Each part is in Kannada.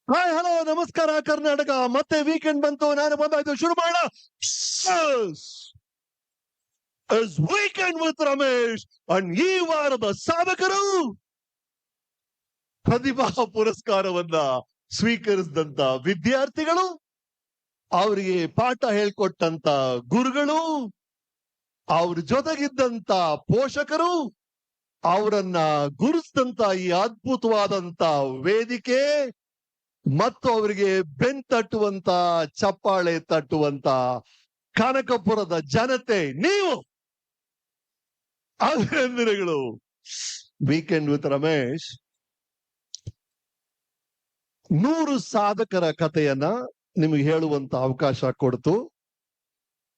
ಹಾಯ್ ಹಲೋ ನಮಸ್ಕಾರ ಕರ್ನಾಟಕ. ಮತ್ತೆ ವೀಕೆಂಡ್ ಬಂತು, ನಾನು ಬಂದಾಯ್ತು, ಶುರು ಮಾಡ ವೀಕೆಂಡ್ ವಿತ್ ರಮೇಶ್. ಅಂಡ್ ಈ ವಾರದ ಸಾಧಕರು ಪ್ರತಿಭಾ ಪುರಸ್ಕಾರವನ್ನ ಸ್ವೀಕರಿಸಿದಂತ ವಿದ್ಯಾರ್ಥಿಗಳು, ಅವರಿಗೆ ಪಾಠ ಹೇಳ್ಕೊಟ್ಟಂತ ಗುರುಗಳು, ಅವ್ರ ಜೊತೆಗಿದ್ದಂತ ಪೋಷಕರು, ಅವರನ್ನ ಗುರುತಿಸಿದಂತ ಈ ಅದ್ಭುತವಾದಂತ ವೇದಿಕೆ ಮತ್ತು ಅವರಿಗೆ ಬೆನ್ ತಟ್ಟುವಂತ, ಚಪ್ಪಾಳೆ ತಟ್ಟುವಂತ ಕನಕಪುರದ ಜನತೆ, ನೀವು ಅಭಿನಂದನೆಗಳು. ವೀಕೆಂಡ್ ವಿತ್ ರಮೇಶ್ 100 ಸಾಧಕರ ಕಥೆಯನ್ನ ನಿಮಗೆ ಹೇಳುವಂತ ಅವಕಾಶ ಕೊಡ್ತು.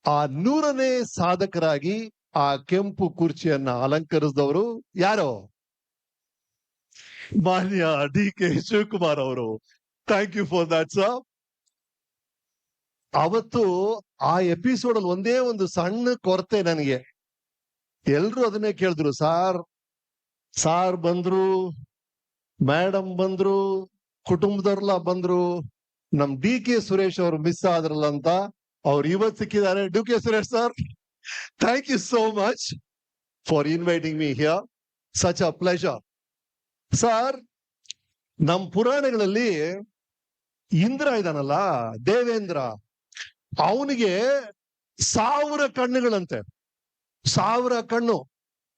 ಆ 100ನೇ ಸಾಧಕರಾಗಿ ಆ ಕೆಂಪು ಕುರ್ಚಿಯನ್ನ ಅಲಂಕರಿಸಿದವರು ಯಾರೋ? ಮಾನ್ಯ DK ಶಿವಕುಮಾರ್ ಅವರು. Thank you for that sir. ಅವತ್ತು ಆ ಎಪಿಸೋಡ್ ಅಲ್ಲಿ ಒಂದೇ ಒಂದು ಸಣ್ಣ ಕೊರತೆ ನನಗೆ. ಎಲ್ರು ಅದನ್ನೇ ಕೇಳಿದ್ರು, ಸಾರ್ ಬಂದ್ರು, ಮೇಡಮ್ ಬಂದ್ರು, ಕುಟುಂಬದವ್ರೆಲ್ಲ ಬಂದ್ರು, ನಮ್ DK ಸುರೇಶ್ ಅವರು ಮಿಸ್ ಆದ್ರಲ್ಲ ಅಂತ. ಅವ್ರು ಇವತ್ತು ಸಿಕ್ಕಿದ್ದಾರೆ. DK Suresh sir, thank you so much for inviting me here. Such a pleasure. Sir, ನಮ್ ಪುರಾಣಗಳಲ್ಲಿ ಇಂದ್ರ ಇದಾನಲ್ಲ, ದೇವೇಂದ್ರ, ಅವನಿಗೆ 1000 ಕಣ್ಣುಗಳಂತೆ. 1000 ಕಣ್ಣು.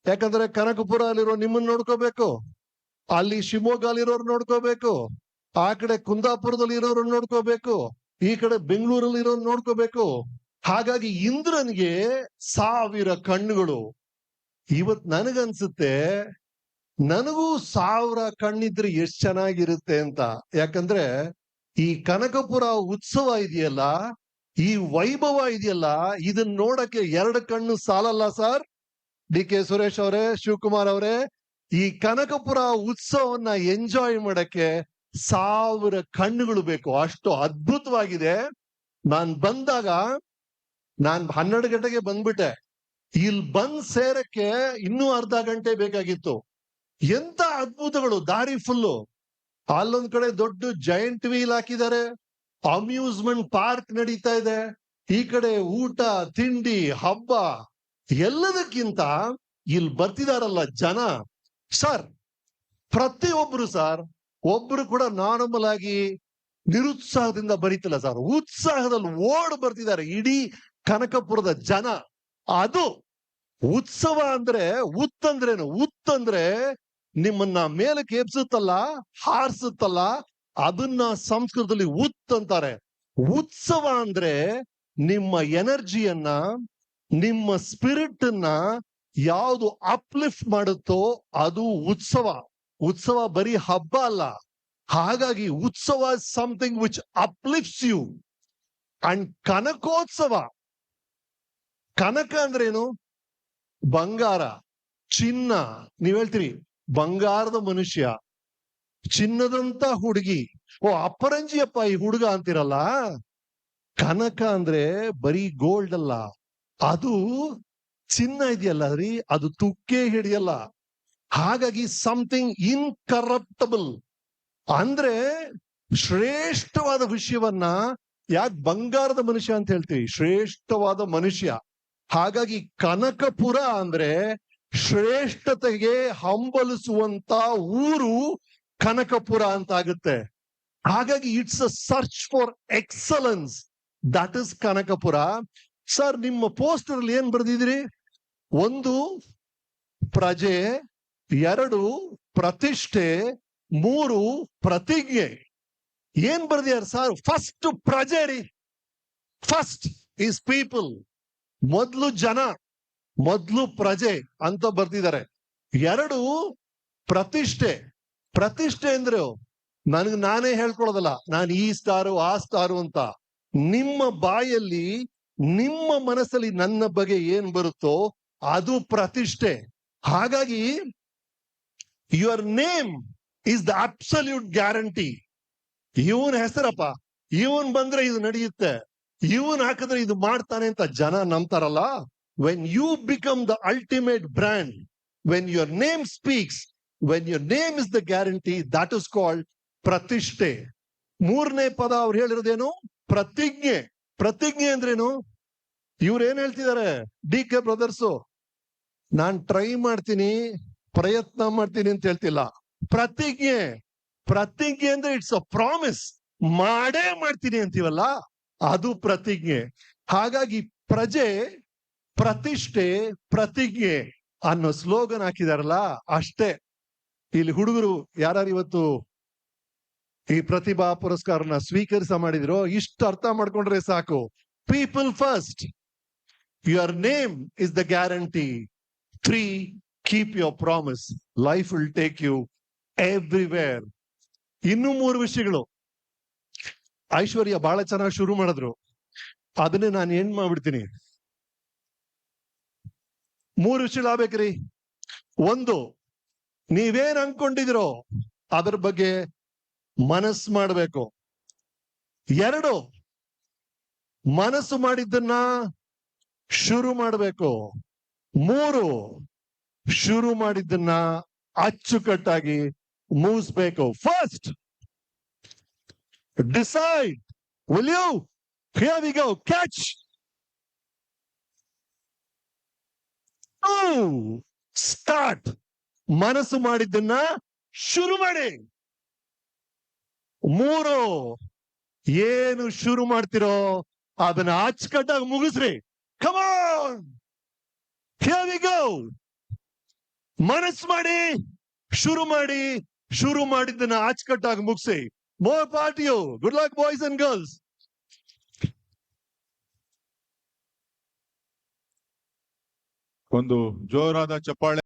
ಯಾಕಂದ್ರೆ ಕನಕಪುರ ಅಲ್ಲಿರೋ ನಿಮ್ಮನ್ನ ನೋಡ್ಕೋಬೇಕು, ಅಲ್ಲಿ ಶಿವಮೊಗ್ಗ ಅಲ್ಲಿರೋರು ನೋಡ್ಕೋಬೇಕು, ಆ ಕಡೆ ಕುಂದಾಪುರದಲ್ಲಿ ಇರೋರು ನೋಡ್ಕೋಬೇಕು, ಈ ಕಡೆ ಬೆಂಗಳೂರಲ್ಲಿ ಇರೋರು ನೋಡ್ಕೋಬೇಕು. ಹಾಗಾಗಿ ಇಂದ್ರನಿಗೆ 1000 ಕಣ್ಣುಗಳು. ಇವತ್ ನನಗನ್ಸುತ್ತೆ, ನನಗೂ 1000 ಕಣ್ಣಿದ್ರೆ ಎಷ್ಟ್ ಚೆನ್ನಾಗಿರುತ್ತೆ ಅಂತ. ಯಾಕಂದ್ರೆ ಈ ಕನಕಪುರ ಉತ್ಸವ ಇದೆಯಲ್ಲ, ಈ ವೈಭವ ಇದೆಯಲ್ಲ, ಇದನ್ನ ನೋಡಕ್ಕೆ 2 ಕಣ್ಣು ಸಾಲಲ್ಲ ಸರ್. DK ಸುರೇಶ್ ಅವರೇ, ಶಿವಕುಮಾರ್ ಅವರೇ, ಈ ಕನಕಪುರ ಉತ್ಸವವನ್ನ ಎಂಜಾಯ್ ಮಾಡಕ್ಕೆ 1000 ಕಣ್ಣುಗಳು ಬೇಕು. ಅಷ್ಟು ಅದ್ಭುತವಾಗಿದೆ. ನಾನ್ ಬಂದಾಗ, ನಾನ್ 12 ಗಂಟೆಗೆ ಬಂದ್ಬಿಟ್ಟೆ. ಇಲ್ಲಿ ಬಂದ್ ಸೇರಕ್ಕೆ ಇನ್ನೂ ಅರ್ಧ ಗಂಟೆ ಬೇಕಾಗಿತ್ತು. ಎಂತ ಅದ್ಭುತಗಳು, ದಾರಿ ಫುಲ್ಲು. ಅಲ್ಲೊಂದ್ ಕಡೆ ದೊಡ್ಡ ಜೈಂಟ್ ವೀಲ್ ಹಾಕಿದ್ದಾರೆ, ಅಮ್ಯೂಸ್ಮೆಂಟ್ ಪಾರ್ಕ್ ನಡೀತಾ ಇದೆ, ಈ ಕಡೆ ಊಟ ತಿಂಡಿ ಹಬ್ಬ. ಎಲ್ಲದಕ್ಕಿಂತ ಇಲ್ಲಿ ಬರ್ತಿದಾರಲ್ಲ ಜನ ಸರ್, ಪ್ರತಿಯೊಬ್ರು ಸರ್, ಒಬ್ರು ಕೂಡ ನಾರ್ಮಲ್ ಆಗಿ ನಿರುತ್ಸಾಹದಿಂದ ಬರೀತಿಲ್ಲ ಸರ್, ಉತ್ಸಾಹದಲ್ಲಿ ಓಡ್ ಬರ್ತಿದ್ದಾರೆ ಇಡೀ ಕನಕಪುರದ ಜನ. ಅದು ಉತ್ಸವ ಅಂದ್ರೆ, ಉತ್ತಂದ್ರೇನು? ಉತ್ತಂದ್ರೆ ನಿಮ್ಮನ್ನ ಮೇಲಕ್ಕೆ ಎಬ್ಸುತ್ತಲ್ಲ, ಹಾರಿಸುತ್ತಲ್ಲ, ಅದನ್ನ ಸಂಸ್ಕೃತದಲ್ಲಿ ಉತ್ ಅಂತಾರೆ. ಉತ್ಸವ ಅಂದ್ರೆ ನಿಮ್ಮ ಎನರ್ಜಿಯನ್ನ, ನಿಮ್ಮ ಸ್ಪಿರಿಟ್ ಅನ್ನ ಯಾವುದು ಅಪ್ಲಿಫ್ಟ್ ಮಾಡುತ್ತೋ ಅದು ಉತ್ಸವ. ಉತ್ಸವ ಬರೀ ಹಬ್ಬ ಅಲ್ಲ. ಹಾಗಾಗಿ ಉತ್ಸವ something which uplifts you. And ಕನಕೋತ್ಸವ, ಕನಕ ಅಂದ್ರೇನು? ಬಂಗಾರ, ಚಿನ್ನ. ನೀವ್ ಹೇಳ್ತೀರಿ ಬಂಗಾರದ ಮನುಷ್ಯ, ಚಿನ್ನದಂತ ಹುಡುಗಿ, ಓ ಅಪರಂಜಿಯಪ್ಪ ಈ ಹುಡುಗ ಅಂತಿರಲ್ಲ. ಕನಕ ಅಂದ್ರೆ ಬರೀ ಗೋಲ್ಡ್ ಅಲ್ಲ, ಅದು ಚಿನ್ನ ಇದೆಯಲ್ಲ ರೀ, ಅದು ತುಕ್ಕೆ ಹಿಡಿಯಲ್ಲ. ಹಾಗಾಗಿ ಸಮಥಿಂಗ್ ಇನ್ಕರಪ್ಟಬಲ್ ಅಂದ್ರೆ ಶ್ರೇಷ್ಠವಾದ ವಿಷಯವನ್ನ. ಯಾಕೆ ಬಂಗಾರದ ಮನುಷ್ಯ ಅಂತ ಹೇಳ್ತೀವಿ? ಶ್ರೇಷ್ಠವಾದ ಮನುಷ್ಯ. ಹಾಗಾಗಿ ಕನಕಪುರ ಅಂದ್ರೆ ಶ್ರೇಷ್ಠತೆಗೆ ಹಂಬಲಿಸುವಂತ ಊರು ಕನಕಪುರ ಅಂತ ಆಗುತ್ತೆ. ಹಾಗಾಗಿ it's a search for excellence. That is Kanakapura. Sir, ನಿಮ್ಮ ಪೋಸ್ಟರ್ ಅಲ್ಲಿ ಏನ್ ಬರೆದಿದ್ರಿ? 1 ಪ್ರಜೆ, 2 ಪ್ರತಿಷ್ಠೆ, 3 ಪ್ರತಿಜ್ಞೆ. ಏನ್ ಬರ್ದಿಯಾರ ಸರ್? ಫಸ್ಟ್ ಪ್ರಜೆ ರೀ. First is people. ಮೊದ್ಲು ಜನ, ಮೊದ್ಲು ಪ್ರಜೆ ಅಂತ ಬರ್ತಿದ್ದಾರೆ. 2 ಪ್ರತಿಷ್ಠೆ. ಪ್ರತಿಷ್ಠೆ ಅಂದ್ರೆ ನನಗೆ ನಾನೇ ಹೇಳ್ಕೊಳ್ಳೋದಲ್ಲ, ನಾನು ಈ ಸ್ಟಾರು ಆ ಸ್ಟಾರು ಅಂತ. ನಿಮ್ಮ ಬಾಯಲ್ಲಿ, ನಿಮ್ಮ ಮನಸ್ಸಲ್ಲಿ ನನ್ನ ಬಗ್ಗೆ ಏನ್ ಬರುತ್ತೋ ಅದು ಪ್ರತಿಷ್ಠೆ. ಹಾಗಾಗಿ your name is the absolute guarantee. ಇವನ್ ಹೆಸರಪ್ಪ, ಇವನ್ ಬಂದ್ರೆ ಇದು ನಡೆಯುತ್ತೆ, ಇವನ್ ಹಾಕಿದ್ರೆ ಇದು ಮಾಡ್ತಾನೆ ಅಂತ ಜನ ನಂಬ್ತಾರಲ್ಲ. when you become the ultimate brand, when your name speaks, when your name is the guarantee, that is called ಪ್ರತಿಷ್ಠೆ. ಮೂರನೇ ಪದ ಅವ್ರು ಹೇಳಿರೋದೇನು? ಪ್ರತಿಜ್ಞೆ. ಪ್ರತಿಜ್ಞೆ ಅಂದ್ರೇನು? ಇವ್ರು ಏನ್ ಹೇಳ್ತಿದ್ದಾರೆ ಡಿ ಕೆ ಬ್ರದರ್ಸು? ನಾನ್ ಟ್ರೈ ಮಾಡ್ತೀನಿ, ಪ್ರಯತ್ನ ಮಾಡ್ತೀನಿ ಅಂತ ಹೇಳ್ತಿಲ್ಲ. ಪ್ರತಿಜ್ಞೆ. ಪ್ರತಿಜ್ಞೆ ಅಂದ್ರೆ ಇಟ್ಸ್ ಅ ಪ್ರಾಮಿಸ್. ಮಾಡೇ ಮಾಡ್ತೀನಿ ಅಂತೀವಲ್ಲ, ಅದು ಪ್ರತಿಜ್ಞೆ. ಹಾಗಾಗಿ ಪ್ರಜೆ, ಪ್ರತಿಷ್ಠೆ, ಪ್ರತಿಜ್ಞೆ ಅನ್ನೋ ಸ್ಲೋಗನ್ ಹಾಕಿದಾರಲ್ಲ, ಅಷ್ಟೇ. ಇಲ್ಲಿ ಹುಡುಗರು ಯಾರು ಇವತ್ತು ಈ ಪ್ರತಿಭಾ ಪುರಸ್ಕಾರನ ಸ್ವೀಕರಿಸ ಮಾಡಿದ್ರು, ಇಷ್ಟು ಅರ್ಥ ಮಾಡ್ಕೊಂಡ್ರೆ ಸಾಕು. People first, your name is the guarantee. 3, keep your promise, life will take you everywhere. ಇನ್ನು 3 ವಿಷಯಗಳು. ಐಶ್ವರ್ಯ ಬಹಳ ಚೆನ್ನಾಗಿ ಶುರು ಮಾಡಿದ್ರು, ಅದನ್ನೇ ನಾನು ಏನ್ ಮಾಡ್ಬಿಡ್ತೀನಿ. 3 ವಿಷಯಗಳು ಆಗ್ಬೇಕ್ರಿ. 1, ನೀವೇನ್ ಅನ್ಕೊಂಡಿದಿರೋ ಅದ್ರ ಬಗ್ಗೆ ಮನಸ್ಸು ಮಾಡಬೇಕು. 2, ಮನಸ್ಸು ಮಾಡಿದ್ದನ್ನ ಶುರು ಮಾಡಬೇಕು. 3, ಶುರು ಮಾಡಿದ್ದನ್ನ ಅಚ್ಚುಕಟ್ಟಾಗಿ ಮುಗಿಸ್ಬೇಕು. First, decide. Will you? Here we go. Catch. 2, start. ಮನಸ್ಸು ಮಾಡಿದ್ದನ್ನ ಶುರು ಮಾಡಿ. 3, ಏನು ಶುರು ಮಾಡ್ತಿರೋ ಅದನ್ನ ಅಚ್ಚುಕಟ್ಟಾಗಿ ಮುಗಿಸ್ರಿ. Come on, here we go. ಮನಸ್ಸು ಮಾಡಿ, ಶುರು ಮಾಡಿದ್ದನ್ನ ಅಚ್ಚುಕಟ್ಟಾಗಿ ಮುಗಿಸಿ. More part you. Good luck boys and girls. ಒಂದು ಜೋರಾದ ಚಪ್ಪಾಳೆ.